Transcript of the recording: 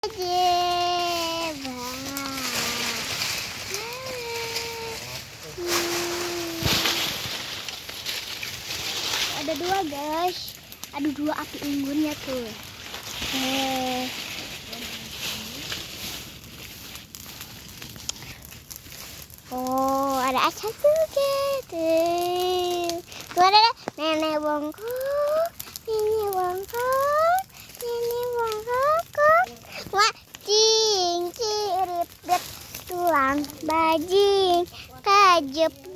Ada dua guys, ada dua api unggunnya tuh. Oh, ada acar juga tuh. Tuh ada nenek bongkok, nenek bongkok, nenek bongkok. Wah, cing, cirip, tulang bajing, kajep.